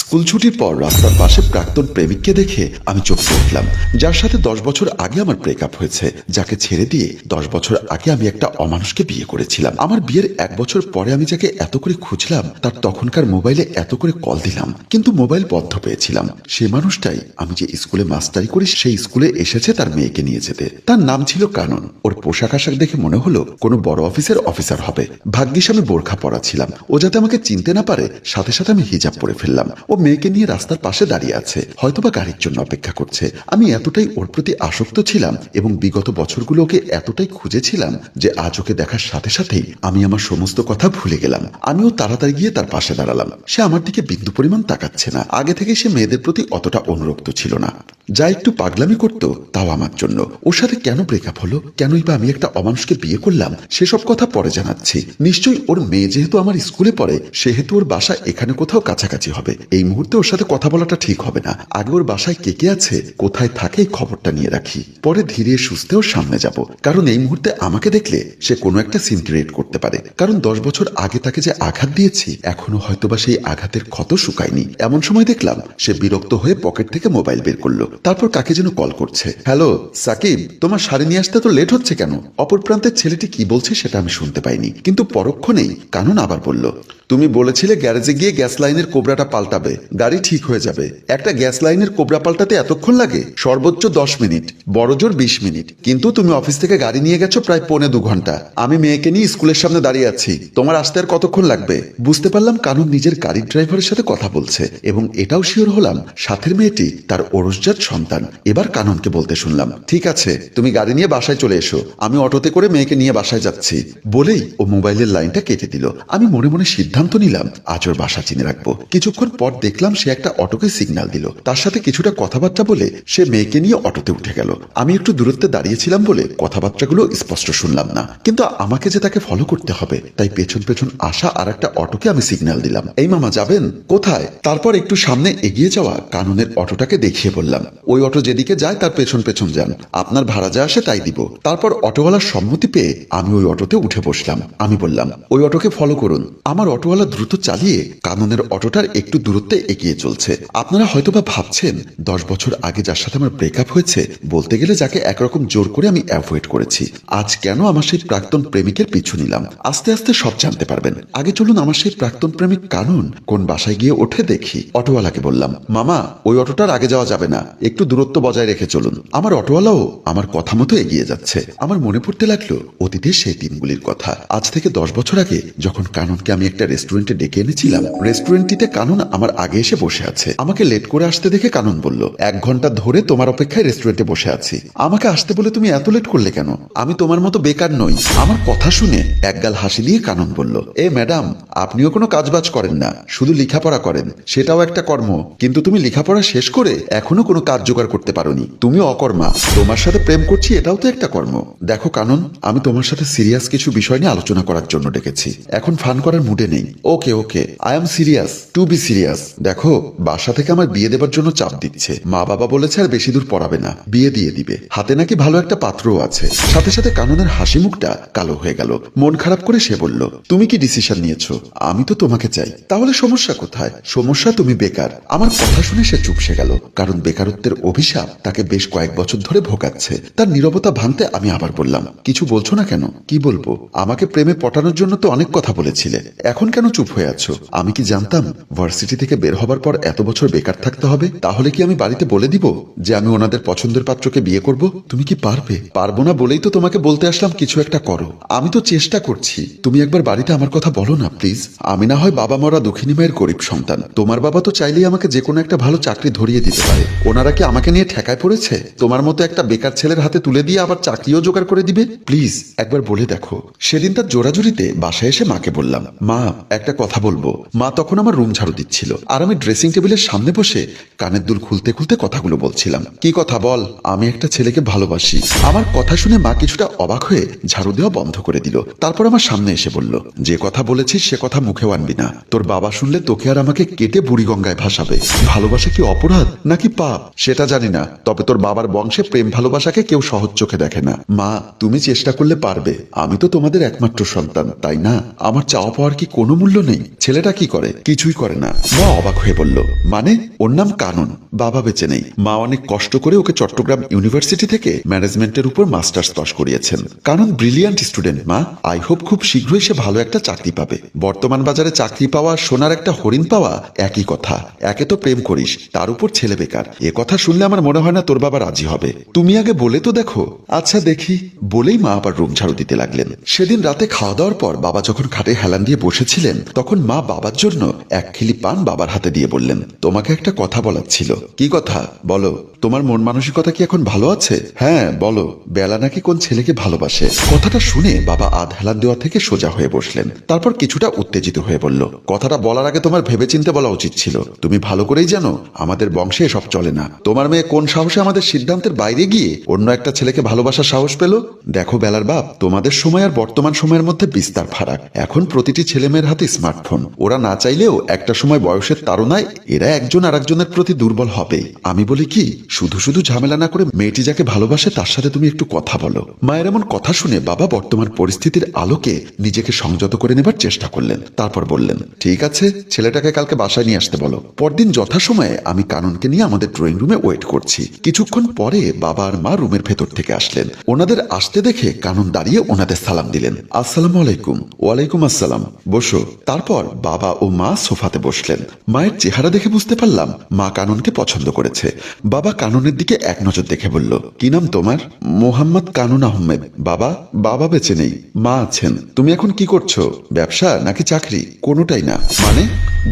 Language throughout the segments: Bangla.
স্কুল ছুটির পর রাস্তার পাশে প্রাক্তন প্রেমিককে দেখে আমি চমকে উঠলাম, যার সাথে 10 বছর আগে আমার ব্রেকআপ হয়েছে, যাকে ছেড়ে দিয়ে 10 বছর আগে আমি একটা অমানুষকে বিয়ে করেছিলাম। আমার বিয়ের 1 বছর পরে আমি যাকে এত করে খুঁজলাম, তার তখনকার মোবাইলে এত করে কল দিলাম, কিন্তু মোবাইল বন্ধ পেয়েছিলাম। সেই মানুষটাই আমি যে স্কুলে মাস্টারি করি সেই স্কুলে এসেছে তার মেয়েকে নিয়ে যেতে। তার নাম ছিল কানন। ওর পোশাক আশাক দেখে মনে হলো কোনো বড় অফিসের অফিসার হবে। ভাগ্যিস আমি বোরখা পরা ছিলাম, ও যাতে আমাকে চিনতে না পারে সাথে সাথে আমি হিজাব পরে ফেললাম। ও মেয়েকে নিয়ে রাস্তার পাশে দাঁড়িয়ে আছে, হয়তোবা গাড়ির জন্য অপেক্ষা করছে। আমি এতটাই ওর প্রতি আসক্ত ছিলাম এবং বিগত বছরগুলো ওকে এতটাই খুঁজেছিলাম যে আজ ওকে দেখার সাথে সাথেই আমি আমার সমস্ত কথা ভুলে গেলাম। আমিও তাড়াতাড়ি গিয়ে তার পাশে দাঁড়ালাম। সে আমার দিকে বিন্দু পরিমাণ তাকাচ্ছে না। আগে থেকে সে মেয়েদের প্রতি অতটা অনুরক্ত ছিল না। যা একটু পাগলামি করত তাও আমার জন্য। ওর সাথে কেন ব্রেকআপ হলো, কেনই বা আমি একটা অমানুষকে বিয়ে করলাম, সেসব কথা পরে জানাচ্ছি। নিশ্চয়ই ওর মেয়ে যেহেতু আমার স্কুলে পড়ে, সেহেতু ওর বাসা এখানে কোথাও কাছাকাছি হবে। এই মুহূর্তে ওর সাথে কথা বলাটা ঠিক হবে না। আগে ওর বাসায় কে কে আছে, কোথায় থাকে, এই খবরটা নিয়ে রাখি। পরে ধীরে সুস্থে ওর সামনে যাব, কারণ এই মুহূর্তে আমাকে দেখলে সে কোনো একটা সিন ক্রিয়েট করতে পারে। কারণ 10 বছর আগে তাকে যে আঘাত দিয়েছি, এখনো হয়তোবা সেই আঘাতের ক্ষত শুকায়নি। এমন সময় দেখলাম সে বিরক্ত হয়ে পকেট থেকে মোবাইল বের করলো, তারপর কাকে যেন কল করছে। হ্যালো সাকিব, তোমার শাড়ি নিয়ে আসতে তো লেট হচ্ছে কেন? অপর প্রান্তের ছেলেটি কি বলছে সেটা আমি শুনতে পাইনি, কিন্তু পরক্ষণেই কানন আবার বলল, তুমি বলেছিলে গ্যারেজে গিয়ে গ্যাস লাইনের কোবরাটা পাল্টাবে, গাড়ি ঠিক হয়ে যাবে। একটা গ্যাস লাইনের কোবরা পাল্টাতে এতক্ষণ লাগে? সর্বোচ্চ 10 মিনিট, বড় জোর 20 মিনিট। কিন্তু তুমি অফিস থেকে গাড়ি নিয়ে গেছো প্রায় 1.25 ঘন্টা। আমি মেয়েকে নিয়ে স্কুলের সামনে দাঁড়িয়ে আছি, তোমার আসতে আর কতক্ষণ লাগবে? বুঝতে পারলাম কানন নিজের গাড়ির ড্রাইভারের সাথে কথা বলছে, এবং এটাও শিওর হলাম সাথের মেয়েটি তার ওরসজাত সন্তান। এবার কাননকে বলতে শুনলাম, ঠিক আছে, তুমি গাড়ি নিয়ে বাসায় চলে এসো, আমি অটোতে করে মেয়েকে নিয়ে বাসায় যাচ্ছি। বলেই ও মোবাইলের লাইনটা কেটে দিল। আমি মনে মনে সিদ্ধান্ত নিলাম আজ ওর বাসা চিনে রাখবো। কিছুক্ষণ পর দেখলাম সে একটা অটোকে সিগন্যাল দিল, তার সাথে কিছুটা কথাবার্তা বলে সে মেয়েকে নিয়ে অটোতে উঠে গেল। আমি একটু দূরত্বে দাঁড়িয়েছিলাম বলে কথাবার্তাগুলো স্পষ্ট শুনলাম না, কিন্তু আমাকে যে তাকে ফলো করতে হবে, তাই পেছন পেছন আসা আর একটা অটোকে আমি সিগন্যাল দিলাম, এই মামা যাবেন কোথায়? তারপর একটু সামনে এগিয়ে যাওয়া কাননের অটোটাকে দেখিয়ে বললাম, ওই অটো যেদিকে যায় তার পেছন পেছন যান, আপনার ভাড়া যা আসে তাই দিব। তারপর অটোওয়ালার সম্মতি পেয়ে আমি ওই অটোতে উঠে বসলাম। আমি বললাম, ওই অটোকে ফলো করুন। আমার অটোওয়ালা দ্রুত চালিয়ে কাননের অটোটার একটু দূরত্বে এগিয়ে চলছে। আপনারা হয়তোবা ভাবছেন 10 বছর আগে যার সাথে আমার ব্রেকআপ হয়েছে, বলতে গেলে যাকে একরকম জোর করে আমি অ্যাভয়েড করেছি, আজ কেন আমার সেই প্রাক্তন প্রেমিকের পিছু নিলাম? আস্তে আস্তে সব জানতে পারবেন। আগে চলুন আমার সেই প্রাক্তন প্রেমিক কানন কোন বাসায় গিয়ে ওঠে দেখি। অটোওয়ালাকে বললাম, মামা ওই অটোটার আগে যাওয়া যাবে না, একটু দূরত্ব বজায় রেখে চলুন। আমার অটোওয়ালাও আমার কথা মতো এগিয়ে যাচ্ছে। আমার মনে পড়তে লাগলো অতীতের সেই দিনগুলির কথা। আজ থেকে 10 বছর আগে যখন কাননকে আমি একটা রেস্টুরেন্টে ডেকে এনেছিলাম, রেস্টুরেন্টটিতে কানন আমার আগে এসে বসে আছে। আমাকে লেট করে আসতে দেখে কানন বলল, 1 ঘন্টা ধরে তোমার অপেক্ষায় রেস্টুরেন্টে বসে আছি, আমাকে আসতে বলে তুমি এত লেট করলে কেন? আমি তোমার মতো বেকার নই। আমার কথা শুনে একগাল হাসি দিয়ে কানন বলল, এ ম্যাডাম, আপনিও কোনো কাজবাজ করেন না, শুধু লেখাপড়া করেন, সেটাও একটা কর্ম। কিন্তু তুমি লেখাপড়া শেষ করে এখনো কোনো কাজ জোগাড় করতে পারোনি, তুমি অকর্মা। তোমার সাথে প্রেম করছি, এটাও তো একটা কর্ম। দেখো কানন, আমি তোমার সাথে সিরিয়াস কিছু বিষয় নিয়ে আলোচনা করার জন্য ডেকেছি, এখন ফান করার মুডে নেই। Okay okay, I am serious, to be serious. দেখো, বাসা থেকে আমার বিয়ে দেবার জন্য চাপ দিচ্ছে। মা বাবা বলেছে আর বেশি দূর পড়াবে না, বিয়ে দিয়ে দিবে। হাতে নাকি ভালো একটা পাত্রও আছে। সাথে সাথে কাননের হাসি মুখটা কালো হয়ে গেল। মন খারাপ করে সে বলল, তুমি কি ডিসিশন নিয়েছো? আমি তো তোমাকে চাই। তাহলে সমস্যা কোথায়? সমস্যা তুমি বেকার। আমার কথা শুনে সে চুপসে গেল, কারণ বেকারত্বের অভিশাপ তাকে বেশ কয়েক বছর ধরে ভোগাচ্ছে। তার নীরবতা ভাঙতে আমি আবার বললাম, কিছু বলছো না কেন? কি বলবো? আমাকে প্রেমে পটানোর জন্য তো অনেক কথা বলেছিলে, এখন কেন চুপ হয়ে আছো? আমি কি জানতাম ভার্সিটি থেকে বের হবার পর এত বছর বেকার থাকতে হবে? তাহলে কি আমি বাড়িতে বলে দিব যে আমি ওনাদের পছন্দের পাত্রকে বিয়ে করব? তুমি কি পারবে? পারবো না বলেই তো তোমাকে বলতে আসলাম কিছু একটা করো। আমি তো চেষ্টা করছি, তুমি একবার বাড়িতে আমার কথা বলো না প্লিজ। আমি না হয় বাবা মরা দক্ষিণী মায়ের গরিব সন্তান, তোমার বাবা তো চাইলেই আমাকে যে কোনো একটা ভালো চাকরি ধরিয়ে দিতে পারে। ওনারা কি আমাকে নিয়ে ঠেকায় পড়েছে? তোমার মতো একটা বেকার ছেলের হাতে তুলে দিয়ে আবার চাকরিও জোগাড় করে দিবে? প্লিজ একবার বলে দেখো। সেদিন তার জোরাজুরিতে বাসায় এসে মাকে বললাম, মা একটা কথা বলবো। মা তখন আমার রুম ঝাড়ু দিচ্ছিল, আর আমি ড্রেসিং টেবিলের সামনে বসে কানের দুল খুলতে খুলতে কথাগুলো বলছিলাম। কি কথা বল? আমি একটা ছেলেকে ভালোবাসি। আমার কথা শুনে মা কিছুটা অবাক হয়ে ঝাড়ু দেওয়া বন্ধ করে দিল। তারপর আমার সামনে এসে বলল, যে কথা বলেছিস সে কথা মুখেও আনবি না। তোর বাবা শুনলে তোকে আর আমাকে কেটে বুড়িগঙ্গায় ভাসাবে। ভালোবাসা কি অপরাধ নাকি পাপ? সেটা জানি না, তবে তোর বাবার বংশে প্রেম ভালোবাসাকে কেউ সহজ চোখে দেখে না। মা, তুমি চেষ্টা করলে পারবে। আমি তো তোমাদের একমাত্র সন্তান, তাই না? আমার চাওয়া পাওয়ার কি কোনো মূল্য নেই? ছেলেটা কি করে? কিছুই করে না। মা অবাক হয়ে বলল, মানে? ওর নাম কানন। বাবা বেঁচে নেই। মা অনেক কষ্ট করে ওকে চট্টগ্রাম ইউনিভার্সিটি থেকে ম্যানেজমেন্টের উপর মাস্টার্স পাশ করিয়েছেন। কানন ব্রিলিয়ান্ট স্টুডেন্ট মা। আই হোপ খুব শীঘ্রই সে ভালো একটা চাকরি পাবে। বর্তমান বাজারে চাকরি পাওয়া, সোনার একটা হরিণ পাওয়া একই কথা। একে তো প্রেম করিস, তার উপর ছেলে বেকার। এ কথা শুনলে আমার মনে হয় না তোর বাবা রাজি হবে। তুমি আগে বলে তো দেখো। আচ্ছা দেখি। বলেই মা আবার রুম ঝাড়ু দিতে লাগলেন। সেদিন রাতে খাওয়া দাওয়ার পর বাবা যখন খাটে হেলান দিয়ে বসেছিলেন, তখন মা বাবার জন্য এক খিলি পান বাবার হাতে দিয়ে বললেন, তোমাকে একটা কথা বলার ছিল। কি কথা? বলো। তোমার মন মানসিকতা কি এখন ভালো আছে? হ্যাঁ বলো। বেলা নাকি কোন ছেলেকে ভালোবাসে। কথাটা শুনে বাবা আধ হেলান দেওয়া থেকে সোজা হয়ে বসলেন। তারপর কিছুটা উত্তেজিত হয়ে বলল, কথাটা বলার আগে তোমার ভেবেচিন্তে বলা উচিত ছিল। তুমি ভালো করেই জানো আমাদের বংশে এসব চলে না। তোমার মেয়ে কোন সাহসে আমাদের সিদ্ধান্তের বাইরে গিয়ে অন্য একটা ছেলেকে ভালোবাসার সাহস পেল? দেখো বেলার বাপ, তোমাদের সময় আর বর্তমান সময়ের মধ্যে বিস্তার ফারাক। এখন প্রতিটি ছেলেমেয়ের হাতে স্মার্টফোন। ওরা না চাইলেও একটা সময় বয়সের তাড়নায় এরা একজন আরেকজনের প্রতি দুর্বল হবে। আমি বলি কি, শুধু শুধু ঝামেলা না করে মেয়েটি যাকে ভালোবাসে তার সাথে তুমি একটু কথা বলো। মায়ের এমন কথা শুনে বাবা বর্তমান পরিস্থিতির আলোকে নিজেকে সংযত করে নেবার চেষ্টা করলেন। তারপর বললেন, ঠিক আছে, ছেলেটাকে কালকে বাসায় নিয়ে আসতে বলো। পরদিন যথাসময়ে আমি কাননকে নিয়ে আমাদের ড্রয়িং রুমে ওয়েট করছি। কিছুক্ষণ পরে বাবা আর মা রুমের ভেতর থেকে আসলেন। ওনাদের আসতে দেখে কানন দাঁড়িয়ে ওনাদের সালাম দিলেন। আসসালামু আলাইকুম। ওয়ালাইকুম আসসালাম। বসো। তারপর বাবা ও মা সোফাতে বসলেন। মায়ের চেহারা দেখে বুঝতে পারলাম মা কাননকে পছন্দ করেছে। বাবা কাননের দিকে এক নজর দেখে বলল, কি নাম তোমার? মোহাম্মদ কানন আহমেদ। বাবা? বাবা বেঁচে নেই, মা আছেন। তুমি এখন কি করছো? ব্যবসা নাকি চাকরি? কোনোটাই না। মানে?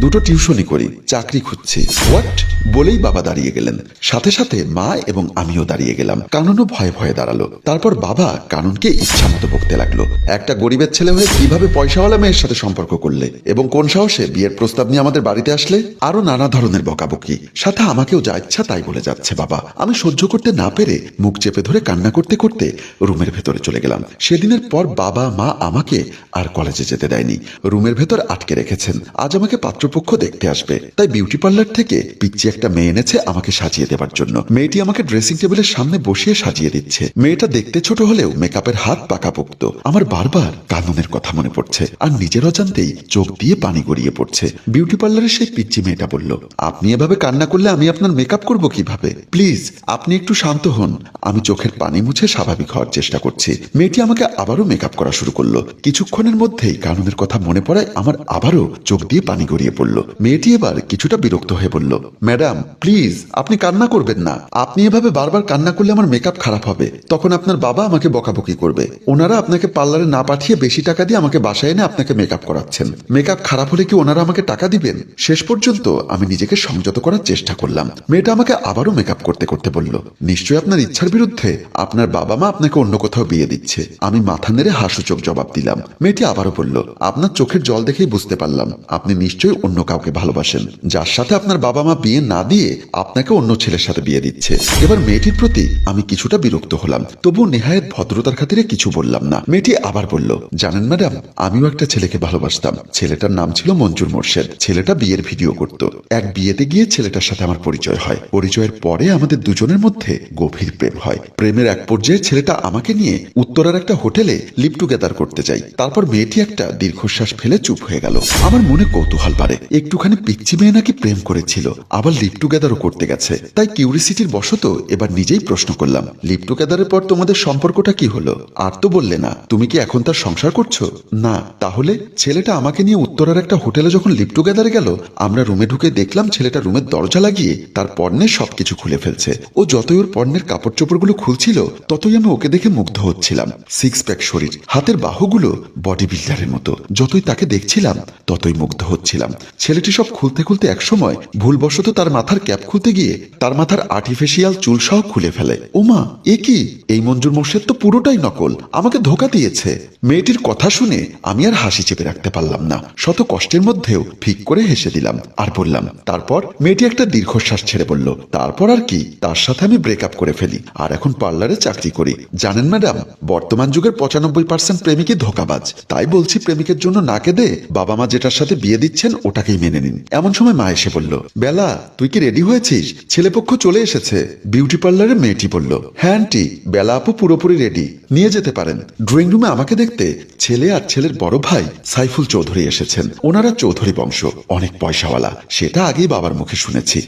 দুটো টিউশনই করি, চাকরি খুঁজছি। হোয়াট? বলেই বাবা দাঁড়িয়ে গেলেন। সাথে সাথে মা এবং আমিও দাঁড়িয়ে গেলাম। কাননও ভয়ে ভয়ে দাঁড়ালো। তারপর বাবা কাননকে ইচ্ছা মতো বকতে লাগলো। একটা গরিবের ছেলে হয়ে কিভাবে পয়সাওয়ালা মেয়ের সাথে সম্পর্ক করলে, এবং কোন সাহসে বিয়ের প্রস্তাব নিয়ে আমাদের বাড়িতে আসলে? আরো নানা ধরনের বকাবকি, সাথে আমাকেও যা ইচ্ছা তাই বলে যাচ্ছে বাবা। আমি সহ্য করতে না পেরে মুখ চেপে ধরে কান্না করতে করতে রুমের ভেতরে চলে গেলাম। সেদিনের পর বাবা মা আমাকে আর কলেজে যেতে দেয়নি, রুমের ভেতর আটকে রেখেছেন। আজ আমাকে পাত্রপক্ষ দেখতে আসবে, তাই বিউটি পার্লার থেকে পিচ্চি একটা মেয়ে এনেছে আমাকে সাজিয়ে দেবার জন্য। মেয়েটি আমাকে ড্রেসিং টেবিলের সামনে বসিয়ে সাজিয়ে দিচ্ছে। মেয়েটা দেখতে ছোট হলেও মেকআপের হাত পাকাপোক্ত। আমার বারবার কাননের কথা মনে পড়ছে, আর নিজের অজান্তেই চোখ দিয়ে পানি গড়িয়ে পড়ছে। বিউটি পার্লারের সেই পিচ্চি মেয়েটা বলল, আপনি এভাবে কান্না করলে আমি আপনার মেকআপ করব কিভাবে? প্লিজ আপনি একটু শান্ত হন। আমি চোখের পানি মুছে স্বাভাবিক হওয়ার চেষ্টা করছি। মেয়েটি আমাকে আবারও মেকআপ করা শুরু করলো। কিছুক্ষণের মধ্যেই কাননের কথা মনে পড়ায় আমার আবারও চোখ দিয়ে পানি গড়িয়ে পড়লো। মেয়েটি এবার কিছুটা বিরক্ত হয়ে বলল, ম্যাডাম প্লিজ আপনি কান্না করবেন না। আপনি এভাবে বারবার কান্না করলে আমার মেকআপ খারাপ হবে। তখন আপনার বাবা আমাকে বকাবকি করবে। ওনারা আপনাকে পার্লারে না পাঠিয়ে বেশি টাকা দিয়ে আমাকে বাসায় এনে আপনাকে মেকআপ করাচ্ছেন। মেকআপ খারাপ হলে কি ওনারা আমাকে টাকা দিবেন? শেষ পর্যন্ত আমি নিজেকে সংযত করার চেষ্টা করলাম। মেয়েটা আমাকে আবারও মেকআপ করতে করতে বলল, নিশ্চয়ই আপনার ইচ্ছার বিরুদ্ধে আপনার বাবা মা আপনাকে অন্য কোথাও বিয়ে দিচ্ছে। আমি মাথা নেড়ে হাসুচোখ জবাব দিলাম। মেয়েটি আবারও বলল, আপনার চোখের জল দেখেই বুঝতে পারলাম আপনি নিশ্চয়ই অন্য কাউকে ভালোবাসেন, যার সাথে আপনার বাবা মা বিয়ে না দিয়ে আপনাকে অন্য ছেলের সাথে বিয়ে দিচ্ছে। এবার মেয়েটির প্রতি আমি কিছুটা বিরক্ত হলাম, তবু নেহায়েত ভদ্রতার খাতিরে কিছু বললাম না। মেয়েটি আবার বলল, জানেন ম্যাডাম, আমিও একটা ছেলেকে ভালোবাসতাম। ছেলেটার নাম ছিল মঞ্জুর মোর্শেদ। ছেলেটা বিয়ের ভিডিও করত। এক বিয়েতে গিয়ে ছেলেটার সাথে আমার পরিচয় হয়। পরিচয়ের পরে আমাদের দুজনের মধ্যে গভীর প্রেম হয়। প্রেমের এক পর্যায়ে ছেলেটা আমাকে নিয়ে উত্তরার একটা হোটেলে লিভ টুগেদার করতে যাই। তারপর মেয়েটি একটা দীর্ঘশ্বাস ফেলে চুপ হয়ে গেল। আমার মনে কৌতূহল বাড়ে, একটুখানি পিচ্চি মেয়ে নাকি প্রেম করেছিল, আবার লিভ টুগেদারও করতে গেছে। তাই কিউরিসিটির বশত এবার নিজেই প্রশ্ন করলাম, লিভ টুগেদারের পর তোমাদের সম্পর্কটা কি হলো? আর তো বললে না, তুমি কি এখন তার সংসার করছো? না। তাহলে? ছেলেটা আমাকে নিয়ে উত্তরার একটা হোটেলে যখন লিভ টুগেদারে গেল, আমরা রুমে ঢুকে দেখলাম ছেলেটা রুমের দরজা লাগিয়ে তার পর্নের সবকিছু খুলে ফেলছে। ও যতই ওর পর্নের কাপড় চোপড়গুলো খুলছিল, ততই আমি ওকে দেখে মুগ্ধ হচ্ছিলাম। সিক্স প্যাক শরীর, হাতের বাহুগুলো বডি বিল্ডারের মতো। যতই তাকে দেখছিলাম ততই মুগ্ধ হচ্ছিলাম। ছেলেটি সব খুলতে খুলতে একসময় ভুলবশত তার মাথার ক্যাপ খুলতে গিয়ে তার মাথার আর্টিফিশিয়াল চুল সহ খুলে ফেলে। ওমা, এ কি? এই মঞ্জুর মোর্শেদ তো পুরোটাই নকল, আমাকে ধোকা দিয়েছে। মেয়েটির কথা শুনে আমি আর হাসি চেপে রাখতে পারলাম না। শত কষ্টের মধ্যেও ফিক করে হেসে দিলাম আর বললাম, তারপর? মেয়েটি একটা দীর্ঘশ্বাস ছেড়ে বলল, তারপর আর কি, তার সাথে আমি ব্রেকআপ করে ফেলি আর এখন পার্লারে চাকরি করি। জানেন ম্যাডাম, বর্তমান যুগের 95% প্রেমিকই ধোকাবাজ। তাই বলছি, প্রেমিকের জন্য না কেঁদে বাবা মা যেটার সাথে বিয়ে দিচ্ছেন ওটাকেই মেনে নিন। এমন সময় মা এসে বলল, বেলা তুই কি রেডি হয়েছিস? ছেলেপক্ষ চলে এসেছে। বিউটি পার্লারের মেয়েটি বলল, হ্যাঁ আন্টি, বেলা আপু পুরোপুরি রেডি, নিয়ে যেতে পারেন। ড্রয়িং রুমে আমাকে দেখতে ছেলে আর ছেলের বড় ভাই সাইফুল চৌধুরী এসেছেন। ওনারা চৌধুরী বংশ, অনেক পয়সাওয়ালা, সেটা আগেই বাবার মুখে শুনেছি।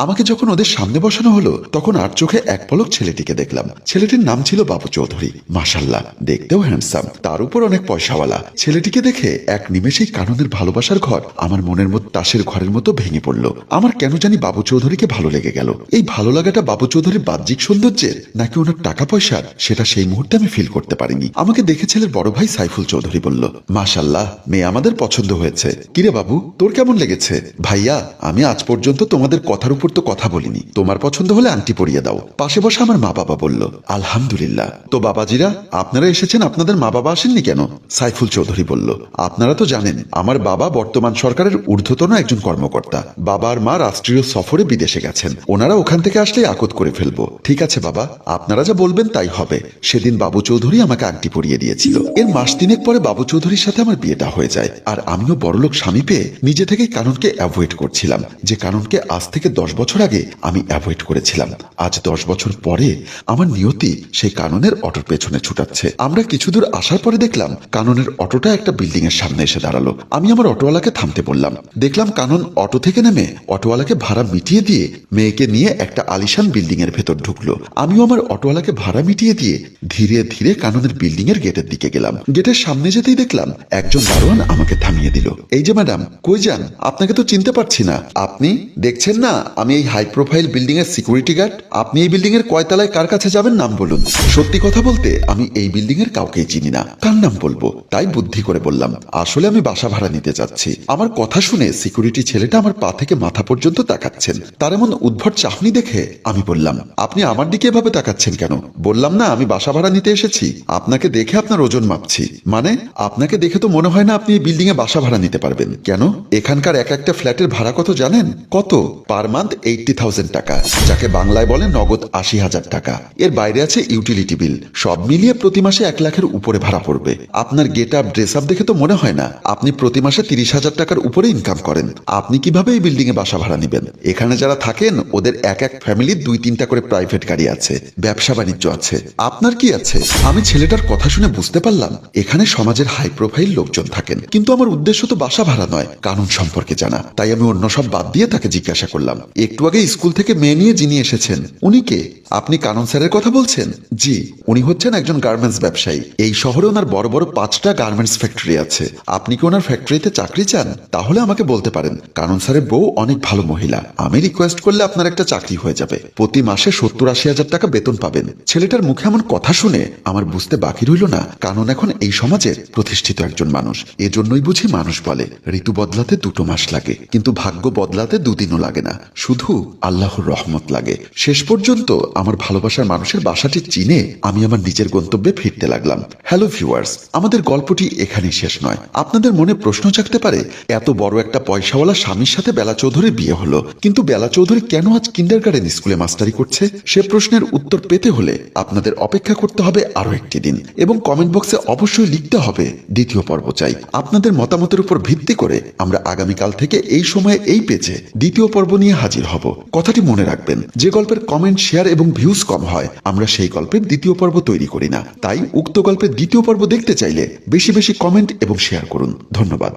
আমাকে যখন ওদের সামনে বসানো হলো তখন আর চোখে এক পলক ছেলেটিকে দেখলাম। ছেলেটির নাম ছিল বাবু চৌধুরী। মাশাল্লাহ, দেখতেও হ্যান্ডসাম, তার উপর অনেক পয়সাওয়ালা। ছেলেটিকে দেখে এক নিমেষেই কাননের ভালোবাসার ঘর আমার মনের মধ্যে তাসের ঘরের মতো ভেঙে পড়ল। আমার কেন জানি বাবু চৌধুরীকে ভালো লেগে গেল। এই ভালো লাগাটা বাবু চৌধুরীর বাহ্যিক সৌন্দর্যের নাকি ওনার টাকা পয়সার, সেটা সেই মুহূর্তে আমি ফিল করতে পারিনি। আমাকে দেখে ছেলের বড় ভাই সাইফুল চৌধুরী বলল, মাশাল্লাহ, মেয়ে আমাদের পছন্দ হয়েছে। কিরে বাবু, তোর কেমন লেগেছে? ভাইয়া, আমি আজ পর্যন্ত তোমাদের কথার উপর তো কথা বলিনি, তোমার পছন্দ হলে আংটি পরিয়ে দাও। পাশে বসে আমার মা বাবা বলল, আলহামদুলিল্লাহ। তো বাবাজিরা, আপনারা এসেছেন, আপনাদের মা বাবা আসেননি কেন? সাইফুল চৌধুরী বলল, আপনারা তো জানেন আমার বাবা বর্তমান সরকারের ঊর্ধ্বতন একজন কর্মকর্তা। বাবা আর মা রাষ্ট্রীয় সফরে বিদেশে গেছেন, ওনারা ওখান থেকে আসলে আকত করে ফেলবো। ঠিক আছে বাবা, আপনারা যা বলবেন তাই হবে। সেদিন বাবু চৌধুরী আমাকে আংটি পরিয়ে দিয়েছিল। এর মাস তিনেক পরে বাবু চৌধুরীর সাথে আমার বিয়েটা হয়ে যায়। আর আমিও বড়লোক স্বামী পেয়ে নিজে থেকেই কাননকে অ্যাভয়েড করছিলাম, যে কাননকে আজ থেকে 10 বছর আগে আমি অ্যাভয়েড করেছিলাম। আজ 10 বছর পরে আমার নিয়তি সেই কাননের অটোর পেছনে ছুটাচ্ছে। আমরা কিছু দূর আসার পরে দেখলাম কাননের অটোটা একটা বিল্ডিং এর সামনে এসে দাঁড়ালো। আমি আমার অটোওয়ালাকে থামতে বললাম। দেখলাম কানন অটো থেকে নেমে অটোওয়ালাকে ভাড়া মিটিয়ে দিয়ে মেয়েকে নিয়ে একটা আলিশান বিল্ডিং এর ভেতর ঢুকলো। আমিও আমার অটোওয়ালাকে ভাড়া মিটিয়ে দিয়ে ধীরে ধীরে কাননের বিল্ডিং এর গেটের দিকে গেলাম। গেটের সামনে যেতেই দেখলাম একজন দারোয়ান আমাকে থামিয়ে দিল। এই যে ম্যাডাম, কই যান? আপনাকে তো চিনতে পারছি না। আপনি দেখছেন না আমি এই হাই প্রোফাইল বিল্ডিং এর সিকিউরিটি গার্ড। আপনি এই বিল্ডিং এর কয়তলায় কার কাছে যাবেন নাম বলুন। সত্যি কথা বলতে আমি এই বিল্ডিং এর কাউকেই চিনি না, কার নাম বলবো? তাই বুদ্ধি করে বললাম, আসলে আমি বাসা ভাড়া নিতে যাচ্ছি। আমার কথা শুনে সিকিউরিটি ছেলেটা আমার পা থেকে মাথা পর্যন্ত তাকাচ্ছেন। তার এমন উদ্ভট চাহনি দেখে আমি বললাম, আপনি আমার দিকে এভাবে তাকাচ্ছেন কেন? বললাম না আমি বাসা ভাড়া নিতে এসেছি। আপনাকে দেখে আপনার ওজন মাপছি। মানে আপনাকে দেখে তো মনে হয় না আপনি এই বিল্ডিং এ বাসা ভাড়া নিতে পারবেন। কেন? এখানকার এক একটা ফ্ল্যাটের ভাড়া কত জানেন? কত? পার মান্থ 80,000 টাকা, যাকে বাংলায় বলে নগদ 80,000 টাকা। এর বাইরে আছে ইউটিলিটি বিল, সব মিলিয়ে প্রতি মাসে 1 লাখের উপরে ভাড়া পড়বে। আপনার গেট আপ ড্রেস আপ দেখে তো মনে হয় না আপনি প্রতি মাসে 30,000 টাকার উপরে ইনকাম করেন। আপনি কিভাবে এই বিল্ডিং এ বাসা ভাড়া নেবেন? এখানে যারা থাকেন ওদের এক এক ফ্যামিলির 2-3টা করে প্রাইভেট গাড়ি আছে, ব্যবসা বাণিজ্য আছে। আপনার কি আছে? আমি ছেলেটার কথা শুনে বুঝতে পারলাম এখানে সমাজের হাই প্রোফাইল লোকজন থাকেন, কিন্তু আমার উদ্দেশ্য তো বাসা ভাড়া নয়, কানুন সম্পর্কে জানা। তাই আমি অন্য সব বাদ দিয়ে তাকে জিজ্ঞাসা করলাম, একটু আগে স্কুল থেকে মেয়ে নিয়ে যিনি এসেছেন উনি কে? আপনি কানুন স্যারের কথা বলছেন? জি, উনি হচ্ছেন একজন গার্মেন্টস ব্যবসায়ী। এই শহরে ওনার বড় বড় 5টা গার্মেন্টস ফ্যাক্টরি আছে। আপনি কি ওনার ফ্যাক্টরিতে চাকরি চান? তাহলে আমাকে বলতে পারেন। কানুন স্যারের বউ অনেক ভালো মহিলা, আমি রিকোয়েস্ট করলে আপনার একটা চাকরি হয়ে যাবে। প্রতি মাসে 70-80 হাজার টাকা বেতন পাবেন। ছেলেটার মুখে এমন কথা শুনে আমার বুঝতে বাকি রইল না কানুন এখন এই সমাজের প্রতিষ্ঠিত একজন মানুষ। এজন্যই বুঝি মানুষ বলে ঋতু বদলাতে 2 মাস লাগে, কিন্তু ভাগ্য বদলাতে 2 দিনও লাগে না, শুধু আল্লাহর রহমত লাগে। শেষ পর্যন্ত আমার ভালোবাসার মানুষের বাসাটি চিনে আমি আমার নিজের গন্তব্যে ফিরতে লাগলাম। হ্যালো ভিউয়ার্স, আমাদের গল্পটি এখানেই শেষ নয়। আপনাদের মনে প্রশ্ন জাগতে পারে, এত বড় একটা পয়সাওয়ালা স্বামীর সাথে বেলা চৌধুরীর বিয়ে হলো, কিন্তু বেলা চৌধুরী কেন আজ কিন্ডারগার্টেন স্কুলে মাস্টারি করছে? সে প্রশ্নের উত্তর পেতে হলে আপনাদের অপেক্ষা করতে হবে আরো একটি দিন, এবং কমেন্ট বক্সে অবশ্যই লিখতে হবে 2য় পর্ব চাই। আপনাদের মতামতের উপর ভিত্তি করে আমরা আগামীকাল থেকে এই সময়ে এই পেজে 2য় পর্ব নিয়ে হাজির হব। কথাটি মনে রাখবেন, যে গল্পের কমেন্ট, শেয়ার এবং ভিউজ কম হয় আমরা সেই গল্পের 2য় পর্ব তৈরি করি না। তাই উক্ত গল্পের 2য় পর্ব দেখতে চাইলে বেশি বেশি কমেন্ট এবং শেয়ার করুন। ধন্যবাদ।